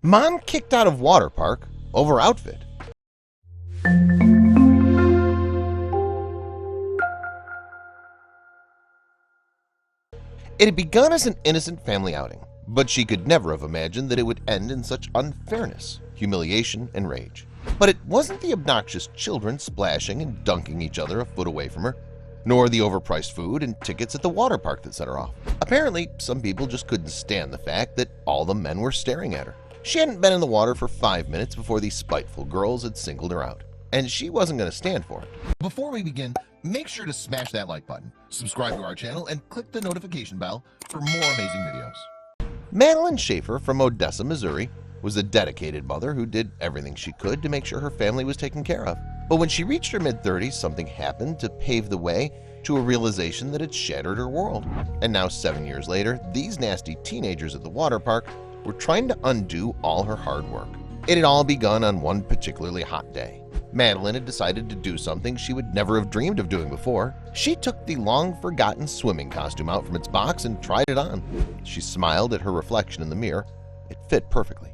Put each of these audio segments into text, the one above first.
Mom kicked out of water park over outfit. It had begun as an innocent family outing, but she could never have imagined that it would end in such unfairness, humiliation, and rage. But it wasn't the obnoxious children splashing and dunking each other a foot away from her, nor the overpriced food and tickets at the water park that set her off. Apparently, some people just couldn't stand the fact that all the men were staring at her. She hadn't been in the water for 5 minutes before these spiteful girls had singled her out, and she wasn't going to stand for it. Before we begin, make sure to smash that like button, subscribe to our channel, and click the notification bell for more amazing videos. Madeline Schaefer from Odessa, Missouri, was a dedicated mother who did everything she could to make sure her family was taken care of. But when she reached her mid-30s, something happened to pave the way to a realization that had shattered her world. And now 7 years later, these nasty teenagers at the water park were trying to undo all her hard work. It had all begun on one particularly hot day. Madeline had decided to do something she would never have dreamed of doing before. She took the long-forgotten swimming costume out from its box and tried it on. She smiled at her reflection in the mirror. It fit perfectly.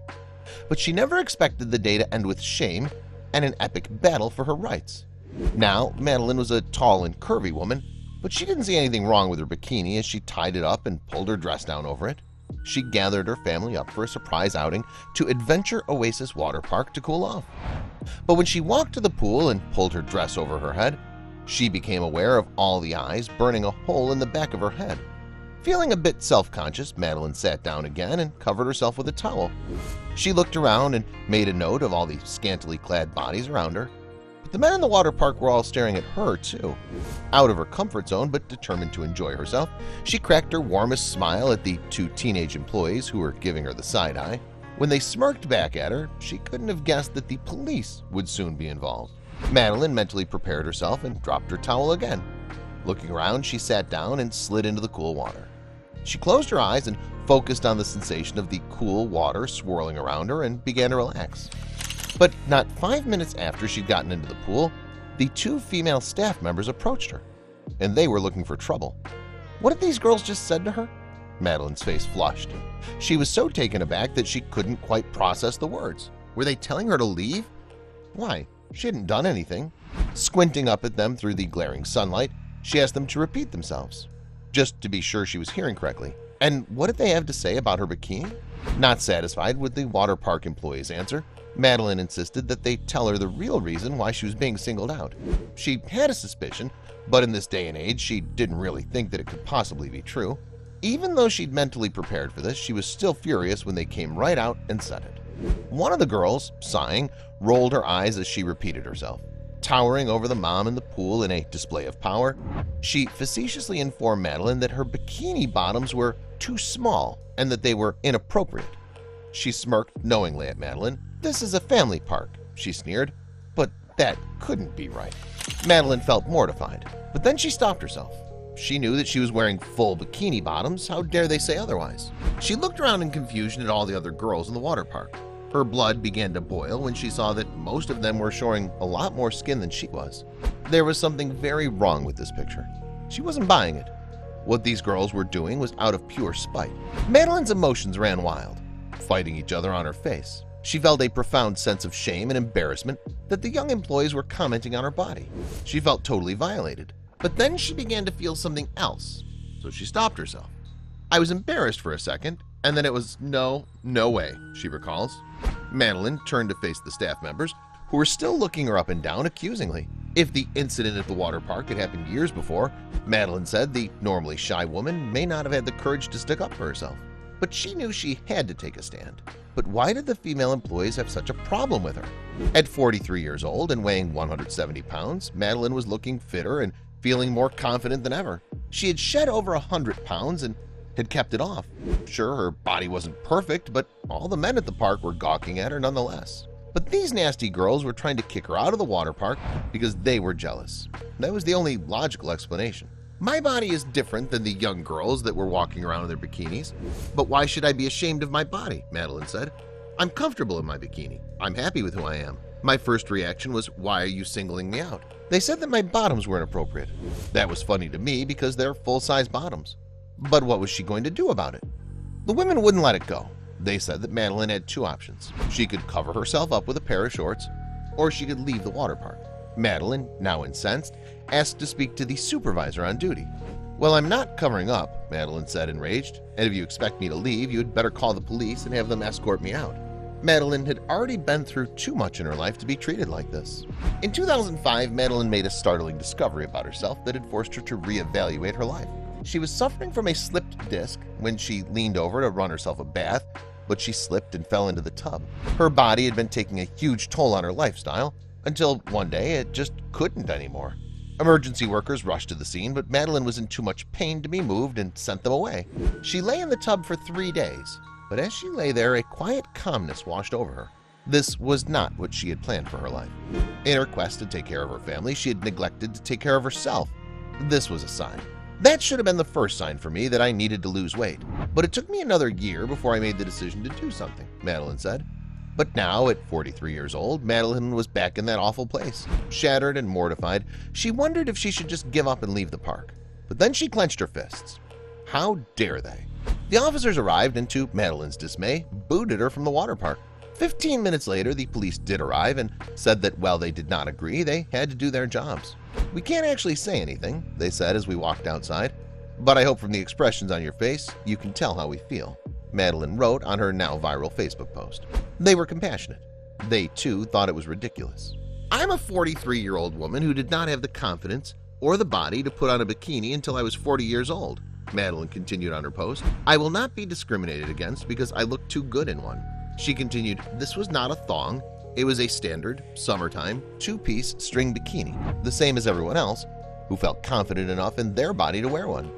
But she never expected the day to end with shame and an epic battle for her rights. Now, Madeline was a tall and curvy woman, but she didn't see anything wrong with her bikini as she tied it up and pulled her dress down over it. She gathered her family up for a surprise outing to Adventure Oasis Water Park to cool off. But when she walked to the pool and pulled her dress over her head, she became aware of all the eyes burning a hole in the back of her head. Feeling a bit self-conscious, Madeline sat down again and covered herself with a towel. She looked around and made a note of all the scantily clad bodies around her. But the men in the water park were all staring at her, too. Out of her comfort zone, but determined to enjoy herself, she cracked her warmest smile at the 2 teenage employees who were giving her the side-eye. When they smirked back at her, she couldn't have guessed that the police would soon be involved. Madeline mentally prepared herself and dropped her towel again. Looking around, she sat down and slid into the cool water. She closed her eyes and focused on the sensation of the cool water swirling around her and began to relax. But not 5 minutes after she'd gotten into the pool, the 2 female staff members approached her, and they were looking for trouble. What had these girls just said to her? Madeline's face flushed. She was so taken aback that she couldn't quite process the words. Were they telling her to leave? Why? She hadn't done anything. Squinting up at them through the glaring sunlight, she asked them to repeat themselves, just to be sure she was hearing correctly. And what did they have to say about her bikini? Not satisfied with the water park employee's answer, Madeline insisted that they tell her the real reason why she was being singled out. She had a suspicion, but in this day and age, she didn't really think that it could possibly be true. Even though she'd mentally prepared for this, she was still furious when they came right out and said it. One of the girls, sighing, rolled her eyes as she repeated herself. Towering over the mom in the pool in a display of power, she facetiously informed Madeline that her bikini bottoms were too small and that they were inappropriate. She smirked knowingly at Madeline. "This is a family park," she sneered, but that couldn't be right. Madeline felt mortified, but then she stopped herself. She knew that she was wearing full bikini bottoms. How dare they say otherwise? She looked around in confusion at all the other girls in the water park. Her blood began to boil when she saw that most of them were showing a lot more skin than she was. There was something very wrong with this picture. She wasn't buying it. What these girls were doing was out of pure spite. Madeline's emotions ran wild, fighting each other on her face. She felt a profound sense of shame and embarrassment that the young employees were commenting on her body. She felt totally violated. But then she began to feel something else, so she stopped herself. "I was embarrassed for a second, and then it was no way," she recalls. Madeline turned to face the staff members, who were still looking her up and down accusingly. If the incident at the water park had happened years before, Madeline said the normally shy woman may not have had the courage to stick up for herself. But she knew she had to take a stand. But why did the female employees have such a problem with her? At 43 years old and weighing 170 pounds, Madeline was looking fitter and feeling more confident than ever. She had shed over 100 pounds and had kept it off. Sure, her body wasn't perfect, but all the men at the park were gawking at her nonetheless. But these nasty girls were trying to kick her out of the water park because they were jealous. That was the only logical explanation. "My body is different than the young girls that were walking around in their bikinis, but why should I be ashamed of my body?" Madeline said. "I'm comfortable in my bikini. I'm happy with who I am. My first reaction was, why are you singling me out? They said that my bottoms were inappropriate. That was funny to me because they're full-size bottoms. But what was she going to do about it? The women wouldn't let it go. They said that Madeline had two options. She could cover herself up with a pair of shorts, or she could leave the water park. Madeline, now incensed, asked to speak to the supervisor on duty. "Well, I'm not covering up," Madeline said, enraged, "and if you expect me to leave, you had better call the police and have them escort me out." Madeline had already been through too much in her life to be treated like this. In 2005, Madeline made a startling discovery about herself that had forced her to reevaluate her life. She was suffering from a slipped disc when she leaned over to run herself a bath, but she slipped and fell into the tub. Her body had been taking a huge toll on her lifestyle until one day it just couldn't anymore. Emergency workers rushed to the scene, but Madeline was in too much pain to be moved and sent them away. She lay in the tub for 3 days, but as she lay there, a quiet calmness washed over her. This was not what she had planned for her life. In her quest to take care of her family, she had neglected to take care of herself. This was a sign. That should have been the first sign for me that I needed to lose weight, but it took me another year before I made the decision to do something, Madeline said. But now, at 43 years old, Madeline was back in that awful place. Shattered and mortified, she wondered if she should just give up and leave the park. But then she clenched her fists. How dare they? The officers arrived and, to Madeline's dismay, booted her from the water park. 15 minutes later, the police did arrive and said that while they did not agree, they had to do their jobs. "We can't actually say anything," they said as we walked outside, "but I hope from the expressions on your face, you can tell how we feel," Madeline wrote on her now viral Facebook post. They were compassionate. They, too, thought it was ridiculous. "I'm a 43-year-old woman who did not have the confidence or the body to put on a bikini until I was 40 years old," Madeline continued on her post. "I will not be discriminated against because I look too good in one." She continued, "This was not a thong. It was a standard, summertime, 2-piece string bikini, the same as everyone else who felt confident enough in their body to wear one.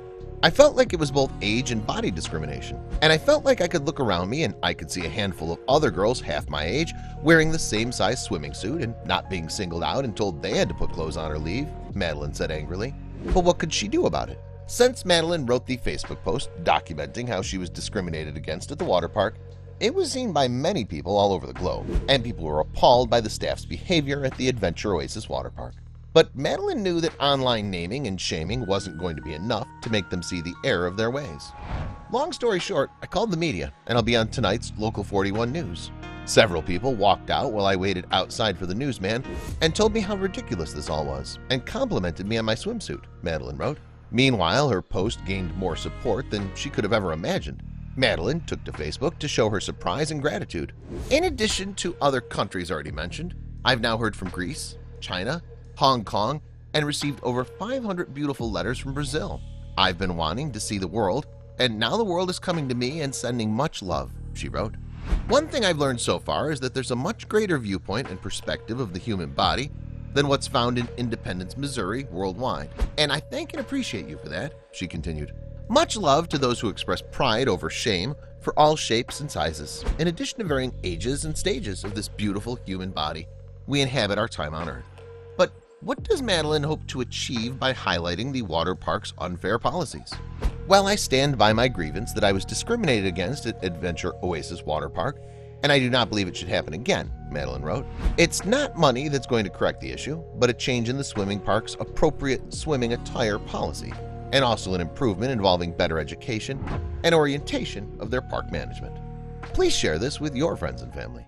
I felt like it was both age and body discrimination, and I felt like I could look around me and I could see a handful of other girls half my age wearing the same size swimming suit and not being singled out and told they had to put clothes on or leave," Madeline said angrily. But what could she do about it? Since Madeline wrote the Facebook post documenting how she was discriminated against at the water park, it was seen by many people all over the globe, and people were appalled by the staff's behavior at the Adventure Oasis water park. But Madeline knew that online naming and shaming wasn't going to be enough to make them see the error of their ways. Long story short, I called the media, and I'll be on tonight's Local 41 News. Several people walked out while I waited outside for the newsman and told me how ridiculous this all was and complimented me on my swimsuit, Madeline wrote. Meanwhile, her post gained more support than she could have ever imagined. Madeline took to Facebook to show her surprise and gratitude. In addition to other countries already mentioned, I've now heard from Greece, China, Hong Kong, and received over 500 beautiful letters from Brazil. I've been wanting to see the world, and now the world is coming to me and sending much love, she wrote. One thing I've learned so far is that there's a much greater viewpoint and perspective of the human body than what's found in Independence, Missouri, worldwide, and I thank and appreciate you for that, she continued. Much love to those who express pride over shame for all shapes and sizes, in addition to varying ages and stages of this beautiful human body we inhabit our time on Earth. But what does Madeline hope to achieve by highlighting the water park's unfair policies? Well, I stand by my grievance that I was discriminated against at Adventure Oasis Water Park, and I do not believe it should happen again, Madeline wrote. It's not money that's going to correct the issue, but a change in the swimming park's appropriate swimming attire policy, and also an improvement involving better education and orientation of their park management. Please share this with your friends and family.